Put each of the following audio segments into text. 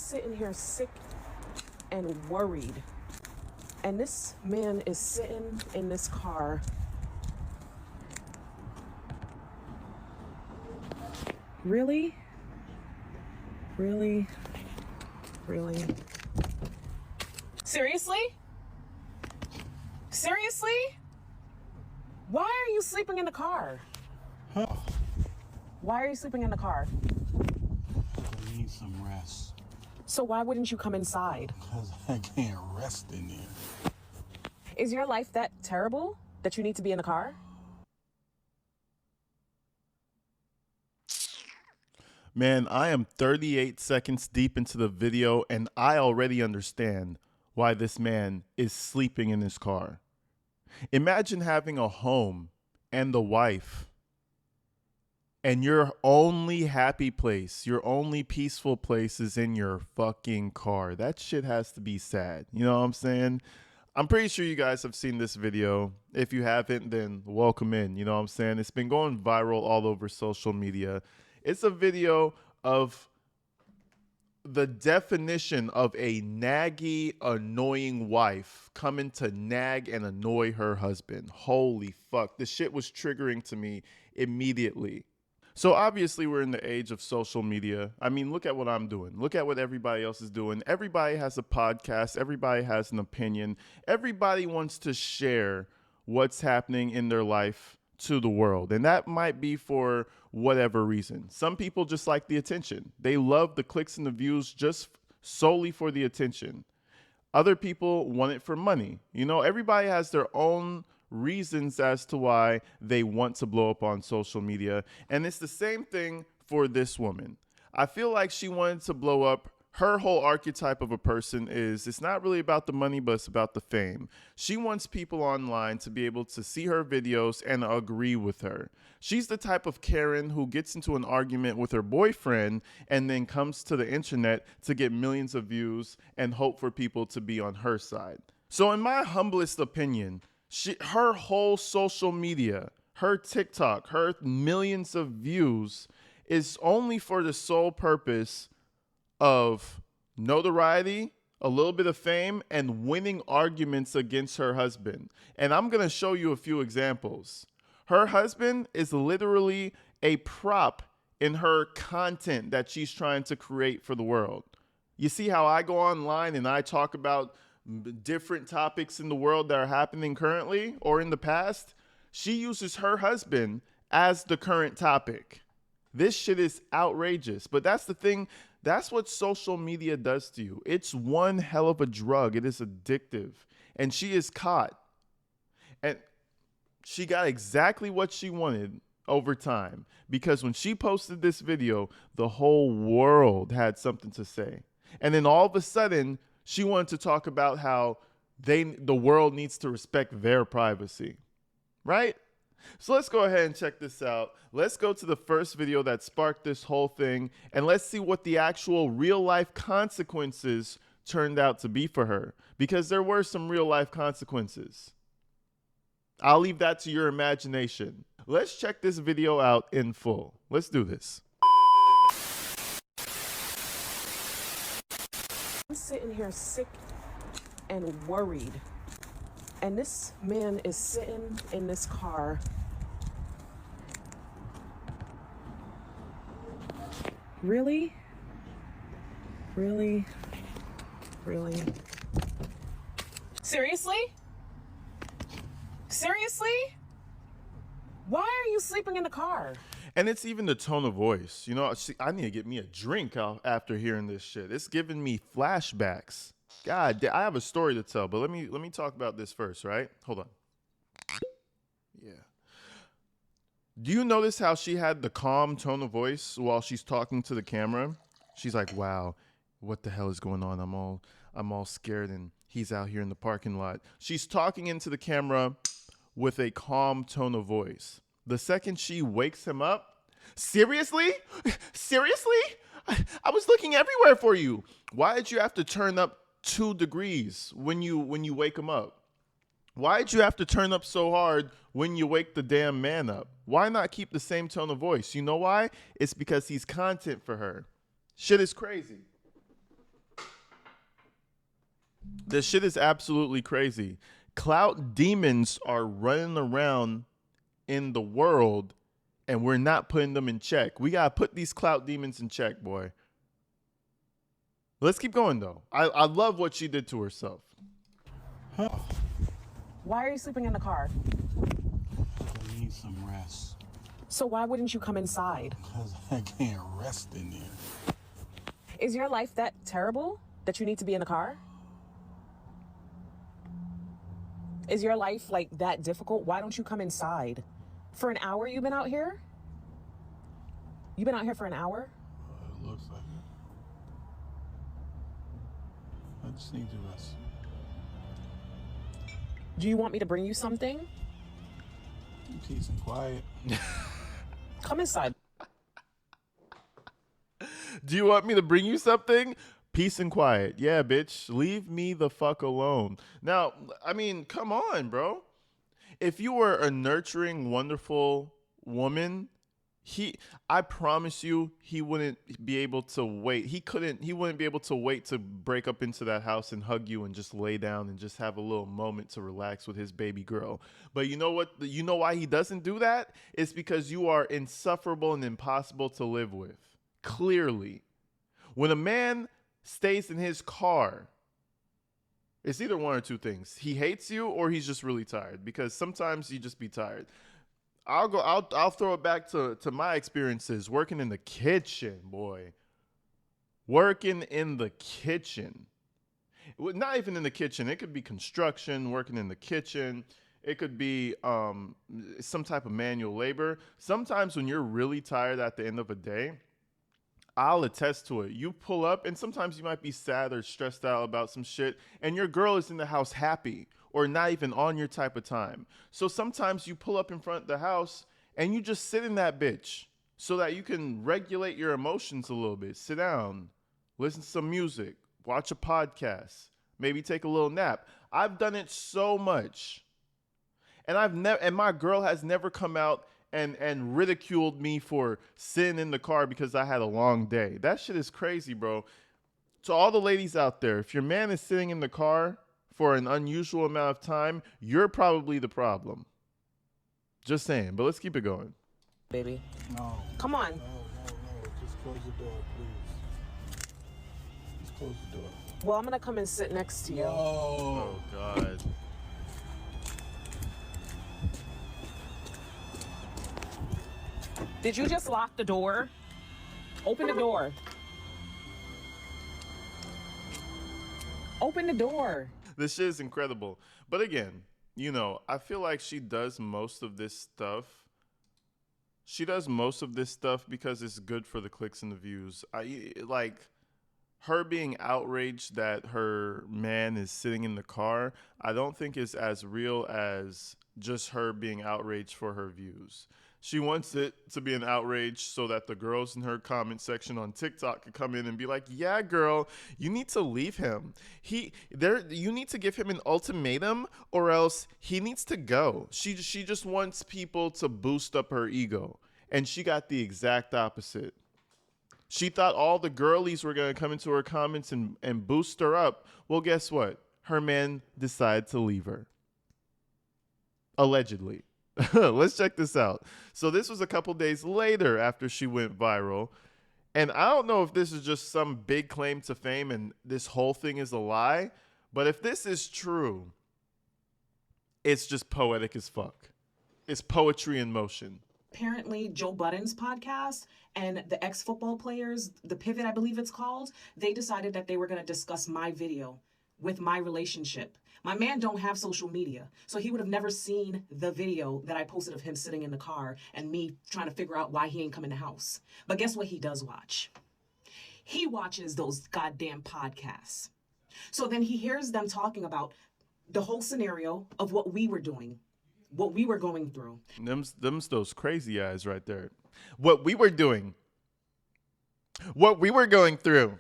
sitting here sick and worried. And this man is sitting in this car. Really? Really? Really? Seriously? Seriously? Why are you sleeping in the car? Huh? Why are you sleeping in the car? I need some rest. So why wouldn't you come inside? Because I can't rest in there. Is your life that terrible that you need to be in the car? Man, I am 38 seconds deep into the video and I already understand why this man is sleeping in his car. Imagine having a home and the wife and your only happy place, your only peaceful place is in your fucking car. That shit has to be sad. You know what I'm saying? I'm pretty sure you guys have seen this video. If you haven't, then welcome in. You know what I'm saying? It's been going viral all over social media. It's a video of the definition of a naggy, annoying wife coming to nag and annoy her husband. Holy fuck. This shit was triggering to me immediately. So obviously we're in the age of social media. I mean, look at what I'm doing. Look at what everybody else is doing. Everybody has a podcast. Everybody has an opinion. Everybody wants to share what's happening in their life to the world. And that might be for whatever reason. Some people just like the attention. They love the clicks and the views just solely for the attention. Other people want it for money. You know, everybody has their own reasons as to why they want to blow up on social media. And it's the same thing for this woman. I feel like she wanted to blow up. Her whole archetype of a person is, it's not really about the money, but it's about the fame. She wants people online to be able to see her videos and agree with her. She's the type of Karen who gets into an argument with her boyfriend and then comes to the internet to get millions of views and hope for people to be on her side. So in my humblest opinion, her whole social media, her TikTok, her millions of views is only for the sole purpose of notoriety, a little bit of fame, and winning arguments against her husband. And I'm going to show you a few examples. Her husband is literally a prop in her content that she's trying to create for the world. You see how I go online and I talk about different topics in the world that are happening currently or in the past? She uses her husband as the current topic. This shit is outrageous. But that's the thing. That's what social media does to you. It's one hell of a drug. It is addictive. And she is caught. And she got exactly what she wanted over time. Because when she posted this video, the whole world had something to say. And then all of a sudden, she wanted to talk about how the world needs to respect their privacy. Right? So let's go ahead and check this out. Let's go to the first video that sparked this whole thing, and let's see what the actual real life consequences turned out to be for her, because there were some real life consequences. I'll leave that to your imagination. Let's check this video out in full. Let's do this. I'm sitting here sick and worried. And this man is sitting in this car. Really? Really? Really? Seriously? Seriously? Why are you sleeping in the car? And it's even the tone of voice. You know, I need to get me a drink after hearing this shit. It's giving me flashbacks. God, I have a story to tell, but let me talk about this first, right? Hold on. Yeah. Do you notice how she had the calm tone of voice while she's talking to the camera? She's like, "Wow, what the hell is going on? I'm all scared and he's out here in the parking lot." She's talking into the camera with a calm tone of voice. The second she wakes him up, "Seriously? Seriously? I was looking everywhere for you. Why did you have to turn up 2 degrees when you wake him up? Why did you have to turn up so hard when you wake the damn man up? Why not keep the same tone of voice?" You know why? It's because he's content for her. Shit is crazy. This shit is absolutely crazy. Clout demons are running around in the world, and we're not putting them in check. We gotta put these clout demons in check, boy. Let's keep going though. I love what she did to herself. Why are you sleeping in the car? I need some rest. So why wouldn't you come inside? Because I can't rest in there. Is your life that terrible that you need to be in the car? Is your life like that difficult? Why don't you come inside? For an hour you've been out here? You've been out here for an hour? It looks like it. I just need to rest. Do you want me to bring you something? Peace and quiet. Come inside. Do you want me to bring you something? Peace and quiet. Yeah, bitch. Leave me the fuck alone. Now, I mean, come on, bro. If you were a nurturing, wonderful woman, I promise you, he wouldn't be able to wait. He wouldn't be able to wait to break up into that house and hug you and just lay down and just have a little moment to relax with his baby girl. But you know what? You know why he doesn't do that? It's because you are insufferable and impossible to live with. Clearly. When a man stays in his car, it's either one or two things. He hates you or he's just really tired, because sometimes you just be tired. I'll throw it back to my experiences working in the kitchen, boy. Working in the kitchen. Not even in the kitchen. It could be construction, working in the kitchen. It could be some type of manual labor. Sometimes when you're really tired at the end of a day, I'll attest to it. You pull up, and sometimes you might be sad or stressed out about some shit, and your girl is in the house happy or not even on your type of time. So sometimes you pull up in front of the house, and you just sit in that bitch so that you can regulate your emotions a little bit. Sit down, listen to some music, watch a podcast, maybe take a little nap. I've done it so much. And my girl has never come out and ridiculed me for sitting in the car because I had a long day. That shit is crazy, bro. To all the ladies out there, if your man is sitting in the car for an unusual amount of time, you're probably the problem. Just saying, but let's keep it going. Baby. No. Come on. No. Just close the door, please. Just close the door. Well, I'm gonna come and sit next to you. No. Oh, God. Did you just lock the door? Open the door. Open the door. This shit is incredible. But again, you know, I feel like she does most of this stuff. She does most of this stuff because it's good for the clicks and the views. Like, her being outraged that her man is sitting in the car, I don't think is as real as just her being outraged for her views. She wants it to be an outrage so that the girls in her comment section on TikTok could come in and be like, yeah, girl, you need to leave him. You need to give him an ultimatum or else he needs to go. She just wants people to boost up her ego. And she got the exact opposite. She thought all the girlies were going to come into her comments and boost her up. Well, guess what? Her man decided to leave her. Allegedly. Let's check this out. So this was a couple days later after she went viral. And I don't know if this is just some big claim to fame and this whole thing is a lie. But if this is true, it's just poetic as fuck. It's poetry in motion. Apparently, Joe Budden's podcast and the ex-football players, The Pivot, I believe it's called, they decided that they were going to discuss my video with my relationship. My man don't have social media, so he would have never seen the video that I posted of him sitting in the car and me trying to figure out why he ain't come in the house. But guess what he does watch? He watches those goddamn podcasts. So then he hears them talking about the whole scenario of what we were doing, what we were going through. Them's those crazy eyes right there. What we were doing. What we were going through.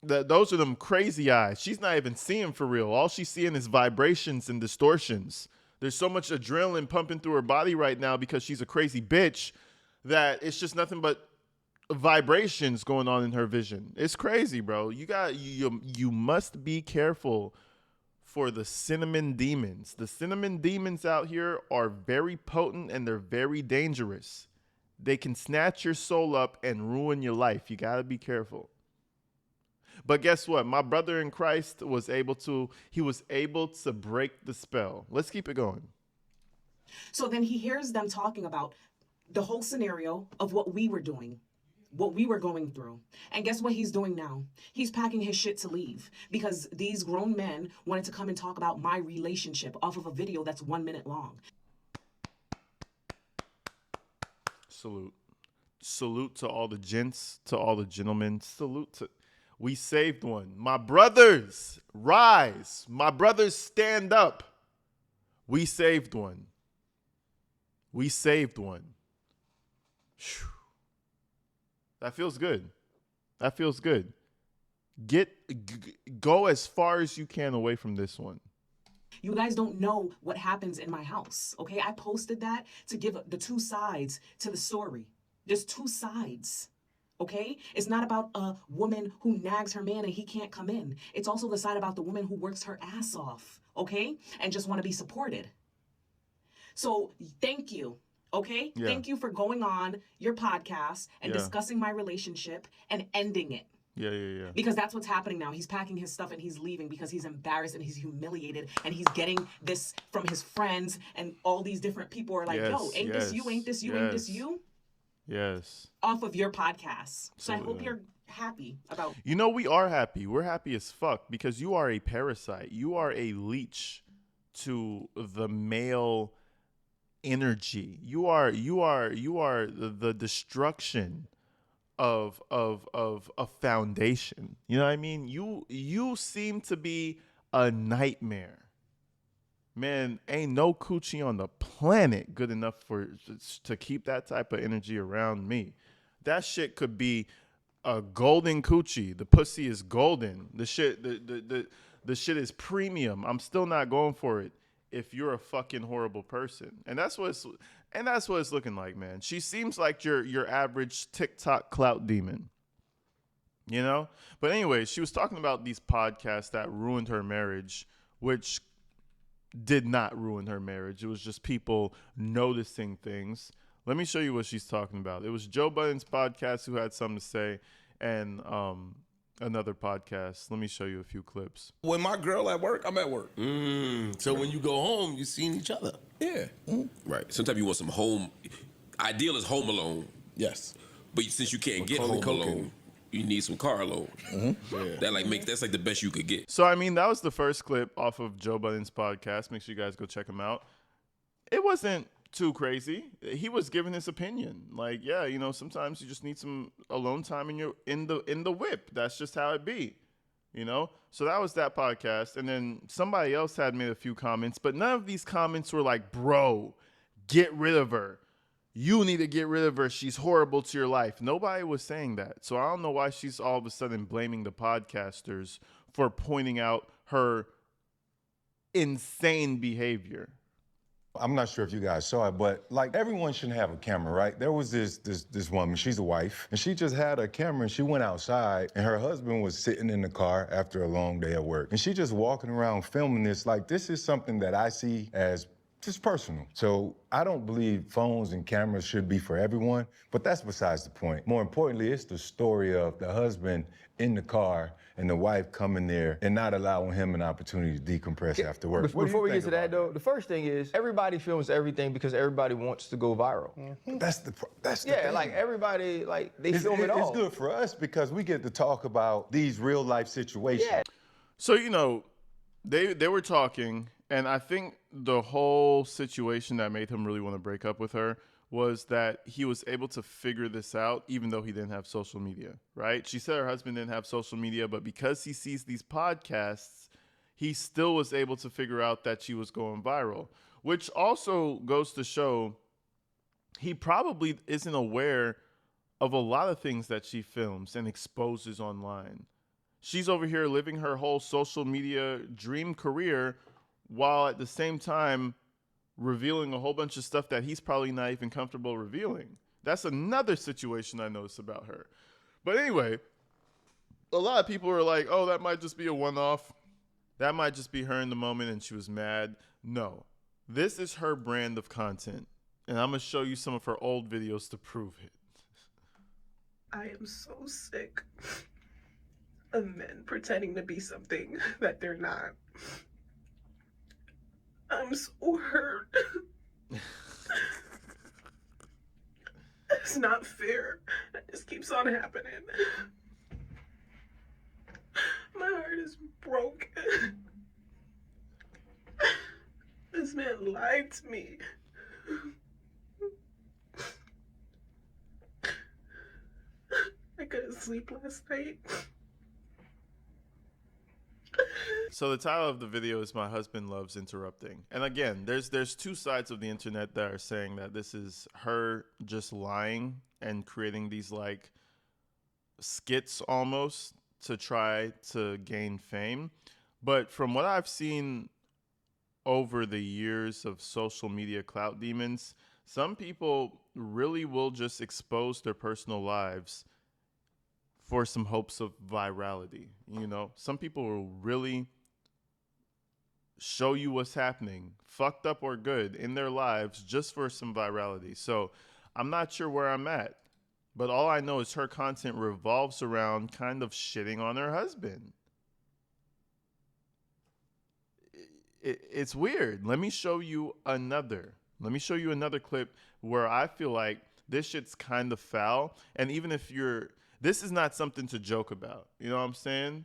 Those are them crazy eyes. She's not even seeing for real. All she's seeing is vibrations and distortions. There's so much adrenaline pumping through her body right now because she's a crazy bitch that it's just nothing but vibrations going on in her vision. It's crazy, bro. You must be careful for the cinnamon demons. The cinnamon demons out here are very potent and they're very dangerous. They can snatch your soul up and ruin your life. You got to be careful. But guess what? My brother in Christ was able to break the spell. Let's keep it going. So then he hears them talking about the whole scenario of what we were doing, what we were going through. And guess what he's doing now? He's packing his shit to leave because these grown men wanted to come and talk about my relationship off of a video that's 1 minute long. Salute. Salute to all the gents, to all the gentlemen. Salute to... We saved one. My brothers, rise. My brothers, stand up. We saved one. We saved one. Whew. That feels good. That feels good. Go as far as you can away from this one. You guys don't know what happens in my house, okay? I posted that to give the two sides to the story. There's two sides, okay? It's not about a woman who nags her man and he can't come in. It's also the side about the woman who works her ass off, okay? And just want to be supported. So thank you. Okay? Yeah. Thank you for going on your podcast and discussing my relationship and ending it. Yeah. Because that's what's happening now. He's packing his stuff and he's leaving because he's embarrassed and he's humiliated and he's getting this from his friends and all these different people are like, yo, ain't this you? Ain't this you? Ain't this you? Yes. Off of your podcast. So I hope you're happy about... You know, we are happy. We're happy as fuck because you are a parasite. You are a leech to the male energy. You are the destruction of a foundation. You know what I mean? You seem to be a nightmare. Man, ain't no coochie on the planet good enough to keep that type of energy around me. That shit could be a golden coochie. The pussy is golden. The shit is premium. I'm still not going for it if you're a fucking horrible person. And that's what it's looking like, man. She seems like your average TikTok clout demon. You know? But anyway, she was talking about these podcasts that ruined her marriage, which did not ruin her marriage. It was just people noticing things. Let me show you what she's talking about. It was Joe Budden's podcast who had something to say, and another podcast. Let me show you a few clips. When my girl at work, I'm at work. So when you go home, you seen each other. Yeah. Right. Sometimes you want some home. Ideal is Home Alone. Yes. But since you can't get Home Alone, you need some car alone. Yeah. That's like the best you could get. So I mean, that was the first clip off of Joe Budden's podcast. Make sure you guys go check him out. It wasn't too crazy. He was giving his opinion. Like, yeah, you know, sometimes you just need some alone time in the whip. That's just how it be. You know? So that was that podcast. And then somebody else had made a few comments, but none of these comments were like, bro, get rid of her. You need to get rid of her. She's horrible to your life. Nobody was saying that. So I don't know why she's all of a sudden blaming the podcasters for pointing out her insane behavior. I'm not sure if you guys saw it, but like everyone shouldn't have a camera, right? There was this woman, she's a wife, and she just had a camera and she went outside and her husband was sitting in the car after a long day at work. And she just walking around filming this. Like, this is something that I see as just personal. So I don't believe phones and cameras should be for everyone, but that's besides the point. More importantly, it's the story of the husband in the car and the wife coming there and not allowing him an opportunity to decompress after work. Before we get to that, though, the first thing is everybody films everything because everybody wants to go viral. That's the yeah, thing. Like everybody, like they film it all. It's good for us because we get to talk about these real life situations. Yeah. So, you know, they were talking, and I think the whole situation that made him really want to break up with her was that he was able to figure this out even though he didn't have social media, right? She said her husband didn't have social media, but because he sees these podcasts, he still was able to figure out that she was going viral, which also goes to show he probably isn't aware of a lot of things that she films and exposes online. She's over here living her whole social media dream career while at the same time revealing a whole bunch of stuff that he's probably not even comfortable revealing. That's another situation I noticed about her. But anyway, a lot of people are like, oh, that might just be a one-off. That might just be her in the moment and she was mad. No, this is her brand of content. And I'm going to show you some of her old videos to prove it. I am so sick of men pretending to be something that they're not. I'm so hurt. It's not fair. It just keeps on happening. My heart is broken. This man lied to me. I couldn't sleep last night. So the title of the video is "My Husband Loves Interrupting." And again, there's two sides of the internet that are saying that this is her just lying and creating these like skits almost to try to gain fame. But from what I've seen over the years of social media clout demons, some people really will just expose their personal lives for some hopes of virality. You know, some people will really show you what's happening, fucked up or good, in their lives just for some virality. So I'm not sure where I'm at, but all I know is her content revolves around kind of shitting on her husband. It's weird. Let me show you another clip where I feel like this shit's kind of foul. And even if this is not something to joke about. You know what I'm saying?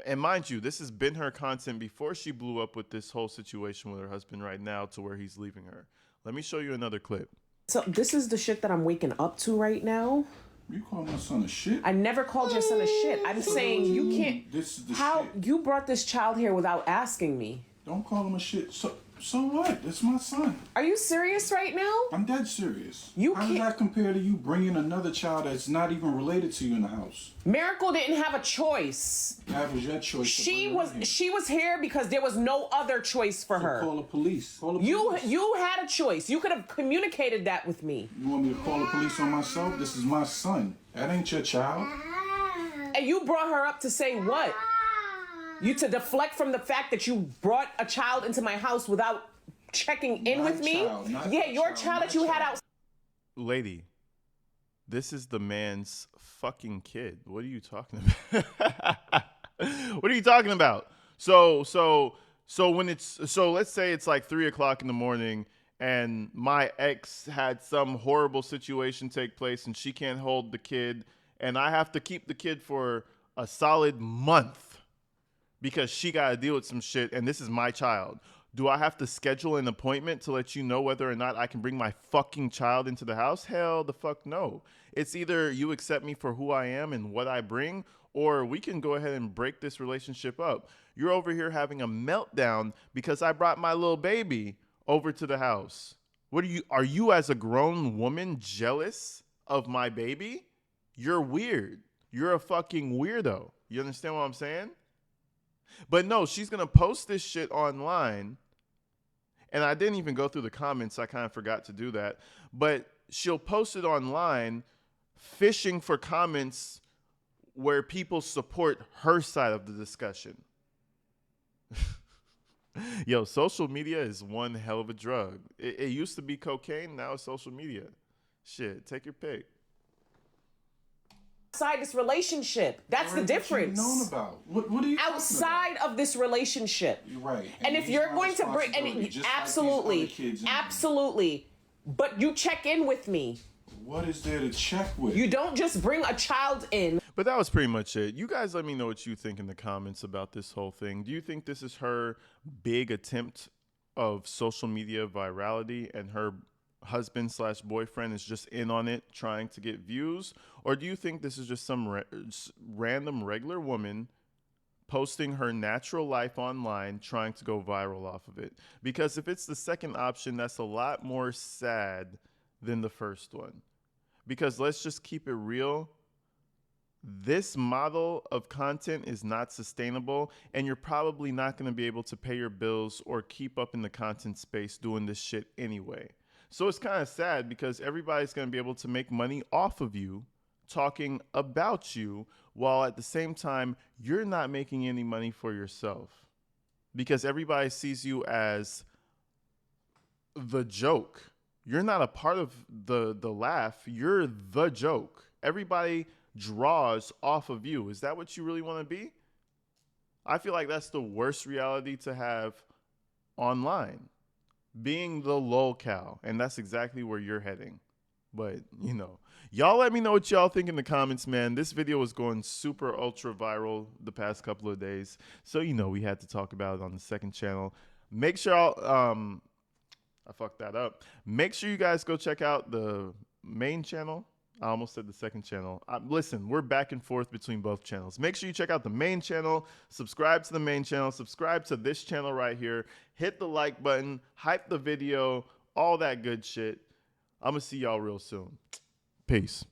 And mind you, this has been her content before she blew up with this whole situation with her husband right now to where he's leaving her. Let me show you another clip. So this is the shit that I'm waking up to right now. You call my son a shit? I never called your son a shit. I'm saying you can't. This is the how shit. You brought this child here without asking me. Don't call him a shit. So what? That's my son. Are you serious right now? I'm dead serious. You How does that compare to you bringing another child that's not even related to you in the house? Miracle didn't have a choice. That was your choice. She was here because there was no other choice for her. Call the police. Call the police. You had a choice. You could have communicated that with me. You want me to call the police on myself? This is my son. That ain't your child. And you brought her up to say what? You to deflect from the fact that you brought a child into my house without checking in with me? Yeah, your child that you had out. Lady, this is the man's fucking kid. What are you talking about? What are you talking about? So let's say it's like 3:00 in the morning and my ex had some horrible situation take place and she can't hold the kid and I have to keep the kid for a solid month because she got to deal with some shit and this is my child. Do I have to schedule an appointment to let you know whether or not I can bring my fucking child into the house? Hell the fuck no. It's either you accept me for who I am and what I bring, or we can go ahead and break this relationship up. You're over here having a meltdown because I brought my little baby over to the house. Are you as a grown woman jealous of my baby? You're weird. You're a fucking weirdo. You understand what I'm saying? But no, she's going to post this shit online. And I didn't even go through the comments. I kind of forgot to do that. But she'll post it online fishing for comments where people support her side of the discussion. Yo, social media is one hell of a drug. It used to be cocaine. Now it's social media. Shit, take your pick. Outside this relationship. That's the difference. What you known about? What are you outside of this relationship? You're right. And if you're going to bring, absolutely, but you check in with me. What is there to check with? You don't just bring a child in. But that was pretty much it. You guys let me know what you think in the comments about this whole thing. Do you think this is her big attempt of social media virality and her husband/boyfriend is just in on it trying to get views? Or do you think this is just some random regular woman posting her natural life online trying to go viral off of it? Because if it's the second option, that's a lot more sad than the first one. Because let's just keep it real. This model of content is not sustainable, and you're probably not going to be able to pay your bills or keep up in the content space doing this shit anyway. So it's kind of sad because everybody's going to be able to make money off of you talking about you, while at the same time, you're not making any money for yourself because everybody sees you as the joke. You're not a part of the laugh. You're the joke. Everybody draws off of you. Is that what you really want to be? I feel like that's the worst reality to have online, being the lolcow, and that's exactly where you're heading. But, y'all let me know what y'all think in the comments, man. This video was going super ultra viral the past couple of days, so we had to talk about it on the second channel. Make sure I fucked that up. Make sure you guys go check out the main channel. I almost said the second channel. Listen, we're back and forth between both channels. Make sure you check out the main channel, subscribe to the main channel, subscribe to this channel right here, hit the like button, hype the video, all that good shit. I'm going to see y'all real soon. Peace.